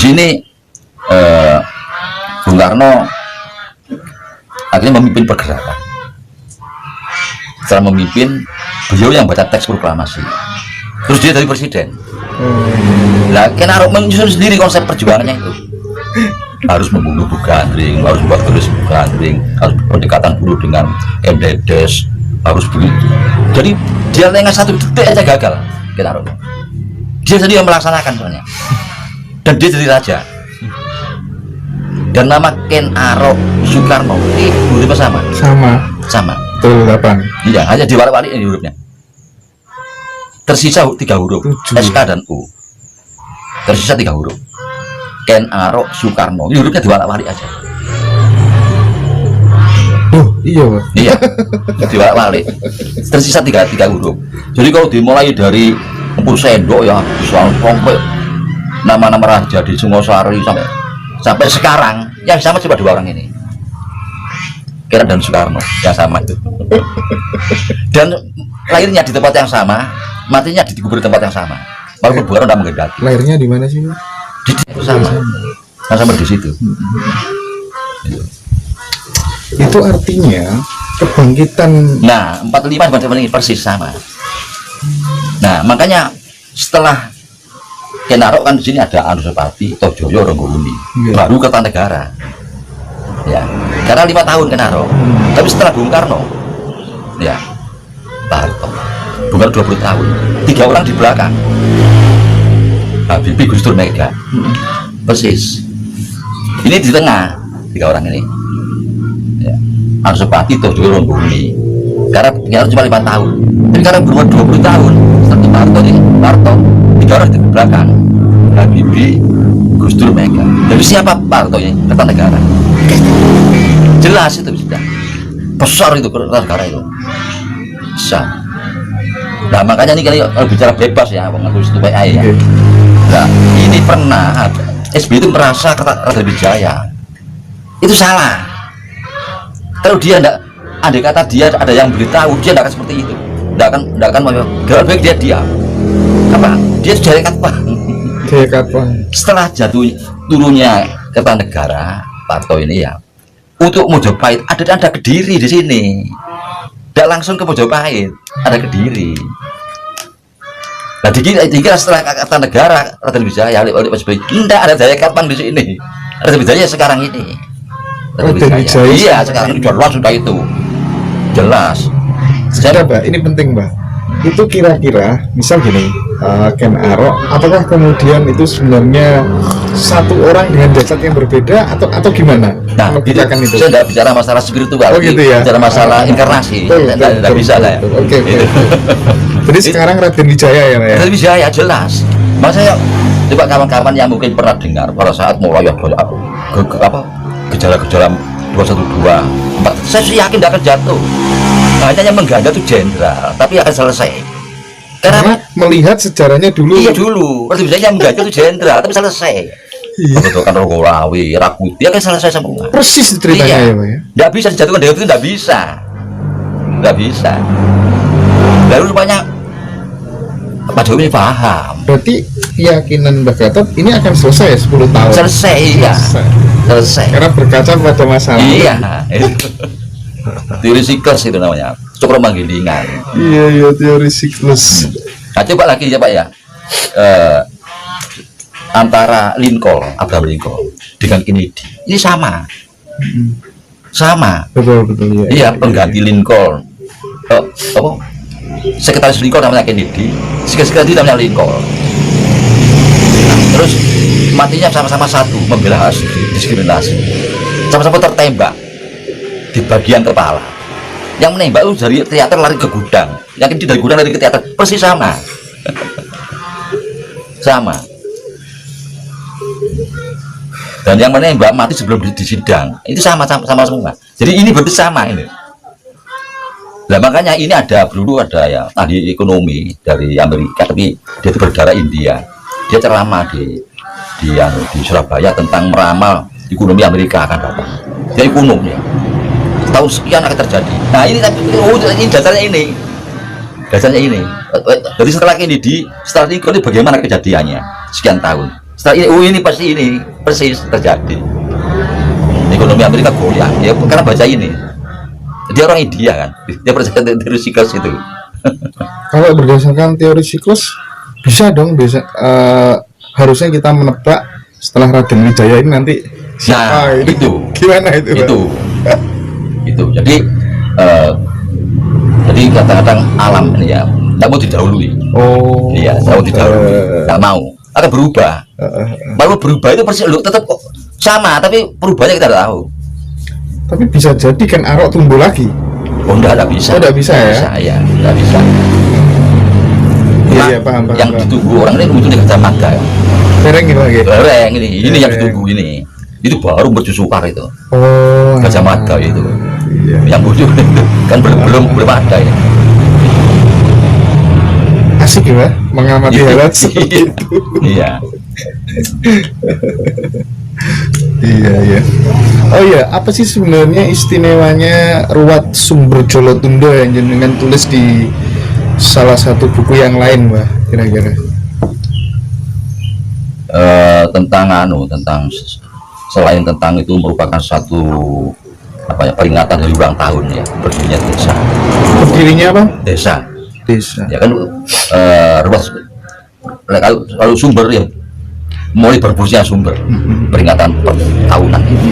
sini Bung Karno akhirnya memimpin pergerakan. Setelah memimpin, beliau yang baca teks proklamasi. Terus dia jadi presiden. Lah, Ken Arok menyusun sendiri konsep perjuangannya itu. Harus membunuh Bu Gandring, harus membuat tulis Bu Gandring, harus pendekatan buruh dengan MDDes, harus begitu. Jadi dia lengah satu detik aja gagal, Ken Arok. Dia sendiri yang melaksanakan soalnya. Dan dia jadi raja. Dan nama Ken Arok Soekarno ini hurufnya sama betul 8. iya, hanya diwalik-walik ini hurufnya, tersisa 3 huruf 7. SK dan U, tersisa 3 huruf Ken Arok Soekarno, ini hurufnya diwalik-walik aja. Oh iya Pak. Iya, diwalik-walik, tersisa 3 huruf. Jadi kalau dimulai dari Empu Sendok ya sampai nama-nama raja di Singosari sampai sekarang yang sama cuma 2 orang ini, Ken dan Soekarno, yang sama itu. Dan lahirnya di tempat yang sama, matinya dikubur di tempat yang sama. Walaupun Bung Karno tidak menghendaki. Lahirnya di mana sih Pak? Di sama di situ. Itu artinya kebangkitan. Nah, 45 ini persis sama. Nah, makanya setelah Ken Arok kan di sini ada Anusapati, Tojoyo, Ronggoluni, baru Kertanegara. Ya, karena 5 tahun Ken Arok. Tapi setelah Bung Karno, ya, Pak Harto, Bung Karno 20 tahun, 3 orang di belakang, Habibie, Gus Dur, Mega, persis. Ini di tengah 3 orang ini. Ya, Anusapati, Tojoyo, Ronggoluni. Karena Ken Arok cuma 5 tahun. Tapi karena berumur 20 tahun, seperti Pak Harto ini, Pak Harto 3 orang di belakang, Habibie, Gus Dur, Mega. Jadi siapa Pak Harto ini? Kertanegara. Jelas itu sudah besar itu Kertanegara itu besar. Nah makanya ini kalau bicara bebas ya, mengaku itu baik ya. Nah ini pernah SBY itu merasa Raden Wijaya itu salah. Kalau dia enggak, andai kata dia ada yang beritahu, dia tidak akan seperti itu. Tidak akan mau. Baik dia diam. Apa? Dia sudah dekat Pak. Setelah jatuh turunnya Kertanegara, Pak Harto ini ya, untuk Mojopahit ada Kediri di sini. Tidak langsung ke Mojopahit, ada Kediri. Nah, dikira setelah Kertanegara, Raden Wijaya, oleh Pak SBY, tidak ada Jaya Katwang di sini. Raden Wijaya sekarang ini. Raden Wijaya. Iya, sekarang ini jelas sudah itu. Jelas. Secara Mbak, ini penting Mbak. Itu kira-kira, misal gini, Ken Arok, apakah kemudian itu sebenarnya satu orang dengan jasad yang berbeda atau gimana? Nah, saya tidak bicara masalah spiritual, gitu ya? bicara masalah inkarnasi, tidak bisa lah ya. Oke. Jadi sekarang Raden Wijaya ya, Pak? Raden Wijaya jelas. Makanya coba kawan-kawan yang mungkin pernah dengar pada saat mulai gejala-gejala 212, 4, saya yakin tidak akan jatuh. Hanya yang mengganda itu jenderal, tapi akan selesai. Karena melihat sejarahnya dulu. Iya dulu. Raden Wijaya yang mengganda itu jenderal, tapi selesai. Betul kan Rogorawi, Rakuti, akan selesai semua. Persis ceritanya iya. Ya Pak ya. Tidak bisa dijatuhkan dengan itu, tidak bisa. Tidak bisa. Lalu rupanya Pak Jokowi paham. Berarti keyakinan Mbak Gatot ini akan selesai ya 10 tahun. Selesai ya. Selesai. Karena berkaca pada masalah. Iya. Teori siklus itu namanya. Cokro manggilingan. Iya teori siklus. Nah, coba lagi ya Pak ya. Antara Abraham Lincoln dengan Kennedy. Ini sama. Sama. Betul ya. Iya, pengganti Lincoln. Sekretaris Lincoln namanya Kennedy, sekretaris namanya Lincoln. Nah, terus matinya sama-sama satu, membela diskriminasi. Sama-sama tertembak di bagian kepala. Yang menembak itu dari teater lari ke gudang, yang ini dari gudang lari ke teater, persis sama. Sama. Dan yang menembak mati sebelum disidang, itu sama semua. Jadi ini berarti sama ini. Nah makanya ini dulu ada ya ahli ekonomi dari Amerika, tapi dia itu berdarah India. Dia ceramah di Surabaya tentang meramal ekonomi Amerika akan datang. Dia ekonomnya tahun sekian akan terjadi. Nah ini dasarnya ini. Jadi setelah ini bagaimana kejadiannya sekian tahun. ini pasti ini persis terjadi. Ekonomi Amerika goyang ya karena baca ini. Dia orang India kan, dia percaya teori siklus itu. Kalau berdasarkan teori siklus bisa dong, bisa harusnya kita menebak setelah Raden Wijaya ini nanti siapa Nah, itu. gimana itu Pak? Itu jadi kadang-kadang alam ini ya nggak mau didahului. Oh Iya, nggak mau didahului, nggak mau, akan berubah. Lalu berubah itu persis lu tetap kok sama, tapi perubahannya kita nggak tahu. tapi bisa jadi kan Arok tumbuh lagi. Oh, nggak bisa. Oh, nggak bisa ya? Ya, nggak bisa. Iya, Nah, iya, paham. yang ditunggu orang ini muncul di kacamata. Sereng gitu lagi. Lereng ini yang Iya. ditunggu ini. Itu baru berjusukar itu. Oh, Gajah Mada itu. iya. Yang muncul itu kan belum ada ya. Asik ya mengamati hal seperti itu. Iya. Iya, iya. Oh iya, apa sih sebenarnya istimewanya Ruwat Sumber Jolotundo yang jenengan tulis di salah satu buku yang lain, Mbak, kira-kira? Tentang selain tentang itu merupakan satu peringatan dari ulang tahun ya berdirinya desa. Berdirinya apa? Desa. Desa. Ya kan ruas kalau sumber ya mulai berfungsinya sumber peringatan per tahunan ini.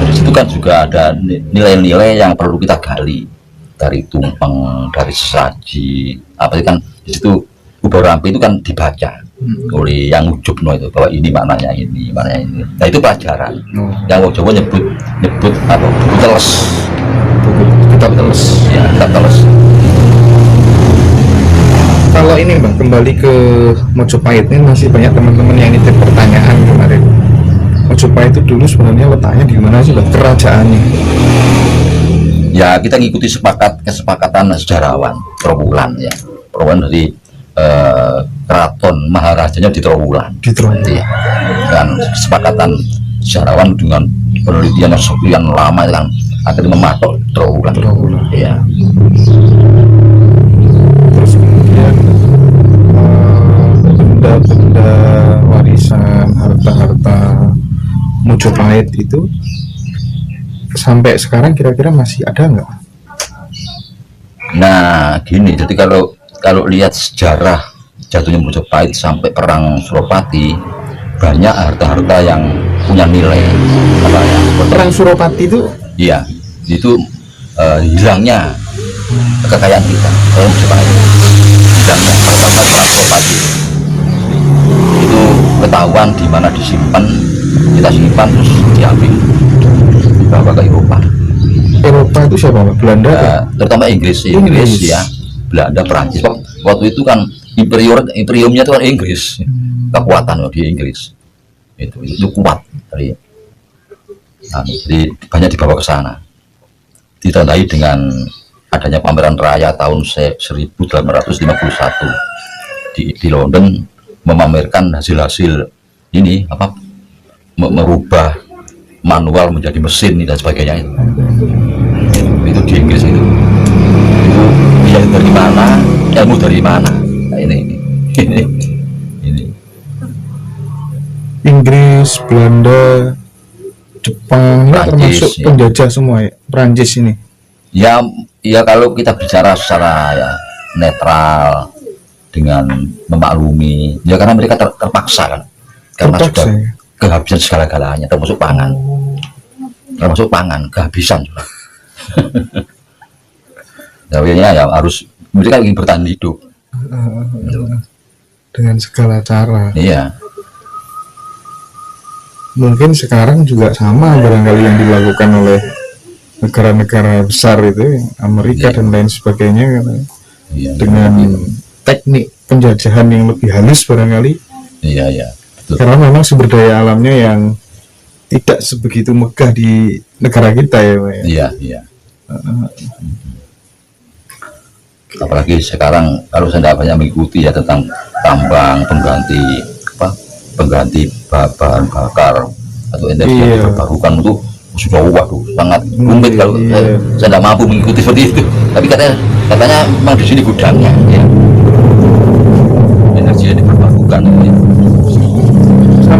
Dari situ kan juga ada nilai-nilai yang perlu kita gali dari tumpeng, dari sesaji, apa itu kan di situ Kubau Rampe itu kan dibaca oleh yang ujubno itu bahwa ini maknanya ini. Nah itu pelajaran. Yang Wong Jawa nyebut apa? Buku teles. Kitab teles. Ya, kitab teles. Kalau ini Mbak, kembali ke Mojopahit ini masih banyak teman-teman yang nitip pertanyaan kemarin. Mojopahit itu dulu sebenarnya letaknya di mana sih Mbak? Kerajaannya? Ya kita ngikuti kesepakatan sejarawan Trowulan ya. Trowulan dari keraton maharajanya di Trowulan. Di Trowulan. Ya. Dan kesepakatan sejarawan dengan penelitian yang sekian lama kan akhirnya mematok Trowulan. Ya. Terus kemudian benda-benda warisan, harta-harta Mojopahit itu sampai sekarang kira-kira masih ada nggak? Nah gini, jadi kalau lihat sejarah jatuhnya Mojopahit sampai perang Suropati, banyak harta-harta yang punya nilai apa ya? Perang Suropati itu? Iya, itu hilangnya kekayaan kita kalau Mojopahit. Hilangnya pertama perang Suropati itu ketahuan di mana disimpan, kita simpan terus diambil dibawa ke Eropa. Eropa itu siapa Mbak? Belanda? Terutama Inggris ya, Belanda, Perancis. Waktu itu kan imperiumnya itu kan Inggris, kekuatan di Inggris itu kuat dari. Nah, jadi banyak dibawa ke sana. Ditandai dengan adanya pameran raya tahun 1851 di London, memamerkan hasil-hasil ini apa merubah manual menjadi mesin dan sebagainya itu di Inggris itu bisa dari mana, ilmu dari mana. Nah, ini Inggris, Belanda, Jepang, Prancis, termasuk ya. penjajah semua ya, Prancis ini. Ya kalau kita bicara secara ya netral dengan memaklumi ya karena mereka terpaksa kan karena Terpaksa, sudah ya? kehabisan segala-galanya termasuk pangan kehabisan juga. Jawabnya ya harus mereka ingin bertahan hidup Dengan segala cara. iya. Mungkin sekarang juga sama barangkali yang dilakukan oleh negara-negara besar itu, Amerika dan lain sebagainya, Iya, dengan teknik penjajahan yang lebih halus barangkali. iya betul. Karena memang sumber daya alamnya yang tidak sebegitu megah di negara kita ya, Pak, ya. Iya. Apalagi sekarang kalau saya tidak banyak mengikuti ya tentang tambang pengganti bahan bakar atau energi yang terbarukan itu sudah waduh sangat rumit kalau saya tidak mampu mengikuti seperti itu. Tapi katanya memang di sini gudangnya ya. Energi yang diperbarukan ini.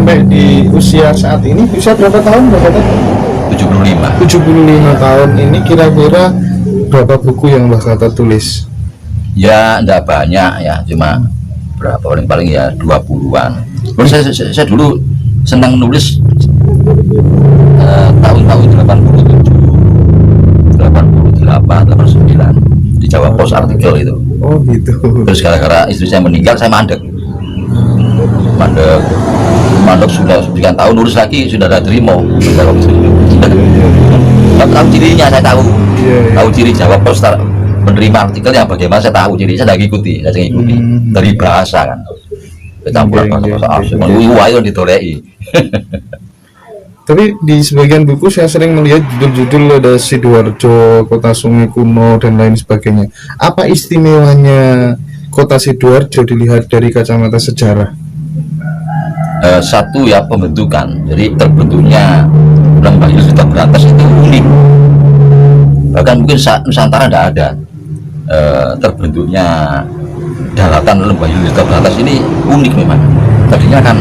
sampai di usia saat ini, usia berapa tahun Mbak Kata? 75. 75 tahun ini kira-kira berapa buku yang Mbak Kata tulis? Ya enggak banyak ya, cuma berapa paling ya 20-an. Terus saya dulu senang nulis tahun-tahun 87, 88, 89 di Jawa Pos artikel itu. Oh gitu. Terus gara-gara istri saya meninggal, saya mandek sudah sekian tahun, nulis lagi sudah ada terima. Tahu cirinya, saya tahu. Tahu ciri Jawa Pos menerima artikel yang bagaimana, saya tahu ciri, saya ikuti dari bahasa kan, campuran bahasa asing, ayo ditolei. Tapi di sebagian buku saya sering melihat judul-judul ada Sidoarjo, Kota Sungai Kuno dan lain sebagainya. Apa istimewanya Kota Sidoarjo dilihat dari kacamata sejarah? Satu ya pembentukan, jadi terbentuknya Lembah Hilus Duta Berantas itu unik, bahkan mungkin Nusantara tidak ada. Terbentuknya daratan Lembah Hilus Duta Berantas ini unik memang. Tadinya kan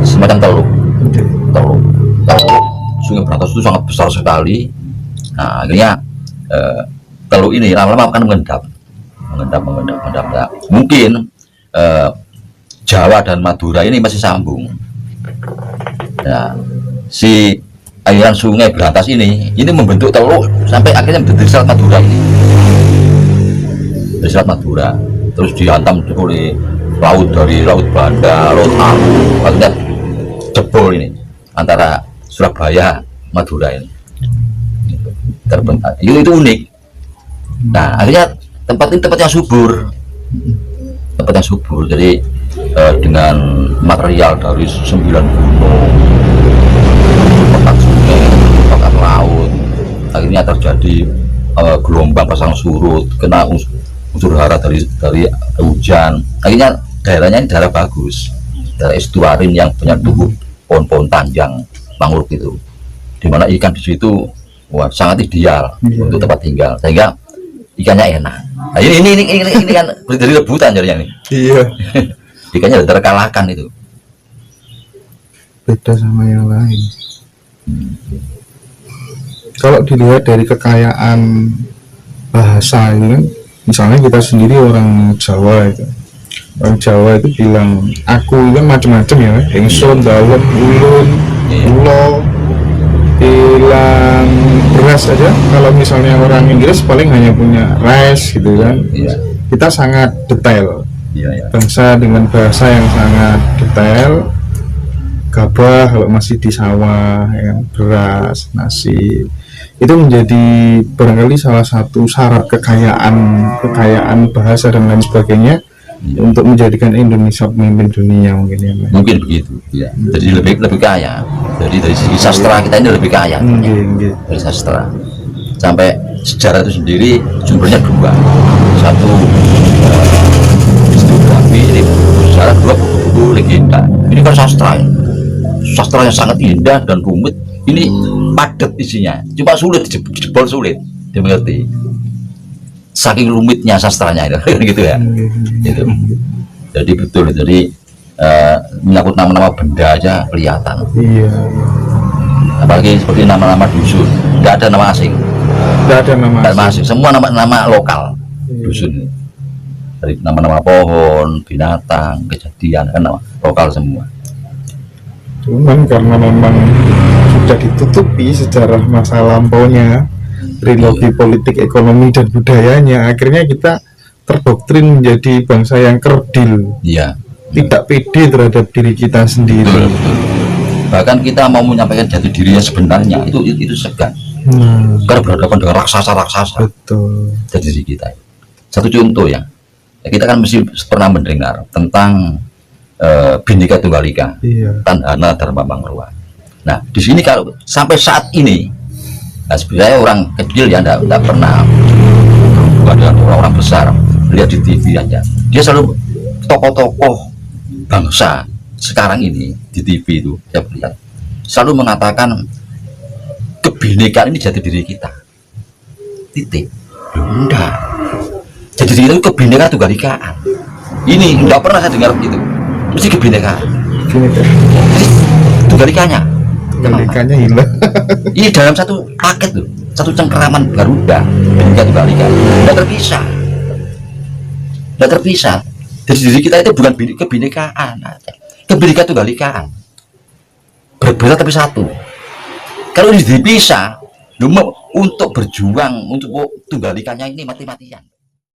semacam teluk Sungai Berantas itu sangat besar sekali. Nah, akhirnya teluk ini lama-lama akan mengendap. Nah, mungkin Jawa dan Madura ini masih sambung. Nah, si aliran Sungai Berantas ini membentuk teluk sampai akhirnya menjadi Selat Madura ini. Dari Selat Madura, terus dihantam oleh laut, dari Laut Banda, Laut Aru, akhirnya jebol ini antara Surabaya, Madura ini. Terbentuk. Itu unik. Nah, akhirnya tempat ini tempat yang subur. Jadi dengan material dari 9 gunung, pekat sungai, pekat laut, akhirnya terjadi gelombang pasang surut, kena unsur hara dari hujan. Akhirnya daerahnya ini daerah bagus, daerah estuarin yang punya tumbuh pohon-pohon tanjang mangrove itu, dimana ikan di situ sangat ideal untuk tempat tinggal, sehingga ikannya enak. Nah, ini kan dari rebutan jadinya nih. Iya. Ikannya udah terkalahkan itu. Beda sama yang lain. Kalau dilihat dari kekayaan bahasa itu kan, misalnya kita sendiri orang Jawa itu. Orang Jawa itu bilang aku itu kan macam-macam ya, ingsun, dawet, ulun, ulo, bilang beras aja. Kalau misalnya orang Inggris paling hanya punya rice gitu kan. Kita sangat detail. Bangsa dengan bahasa yang sangat detail. Gabah kalau masih di sawah, ya, beras, nasi, itu menjadi barangkali salah satu syarat kekayaan bahasa dan lain sebagainya untuk menjadikan Indonesia pemimpin dunia mungkin ya. Mungkin begitu. Ya. Jadi lebih kaya. Jadi dari segi sastra kita ini lebih kaya. Dari sastra. Sampai sejarah itu sendiri sumbernya dua. Satu historiografi, ini sejarah, dua buku-buku legenda. Ini kan sastra ya. Sastra yang sangat indah dan rumit. Ini padat isinya. Cuma sulit, jebol sulit dimengerti. Saking rumitnya sastranya itu, gitu ya. Gitu. Jadi betul. Jadi menyangkut nama-nama benda aja kelihatan. Iya. Apalagi seperti nama-nama dusun, nggak ada nama asing. Nggak ada nama asing. Semua nama lokal dusun. Dari nama-nama pohon, binatang, kejadian kan nama lokal semua. Cuman karena memang sudah ditutupi sejarah masa lampaunya, trilogi politik, ekonomi dan budayanya, akhirnya kita terdoktrin menjadi bangsa yang kerdil. Iya. Tidak pede terhadap diri kita sendiri. Betul. Bahkan kita mau menyampaikan jati dirinya sebenarnya itu segan. Karena berhadapan dengan raksasa. Betul. Jati diri kita. Satu contoh ya, kita kan mesti pernah mendengar tentang Bhinneka Tunggal Ika, Tandhana Dharma Mangruwa. Nah, di sini kalau sampai saat ini, nah sebenarnya orang kecil ya tidak pernah berhubungan dengan orang-orang besar, lihat di TV aja. Dia selalu tokoh-tokoh bangsa sekarang ini di TV itu saya lihat selalu mengatakan kebinekaan ini jati diri kita. Titik. Enggak. Jati diri itu kebinekaan tunggal ikaan. Ini enggak pernah saya dengar begitu. Mesti kebinekaan. Definiter. Tunggal ikanya. Kebalikannya hilang. Ini dalam satu paket loh, satu cengkeraman Garuda, Bhinneka Tunggal Ika, tidak terpisah, tidak terpisah. Jadi diri kita itu bukan kebinekaan, Bhinneka Tunggal Ikaan, berbeda tapi satu. Kalau ini dipisah, untuk berjuang untuk tunggal ikanya ini mati-matian.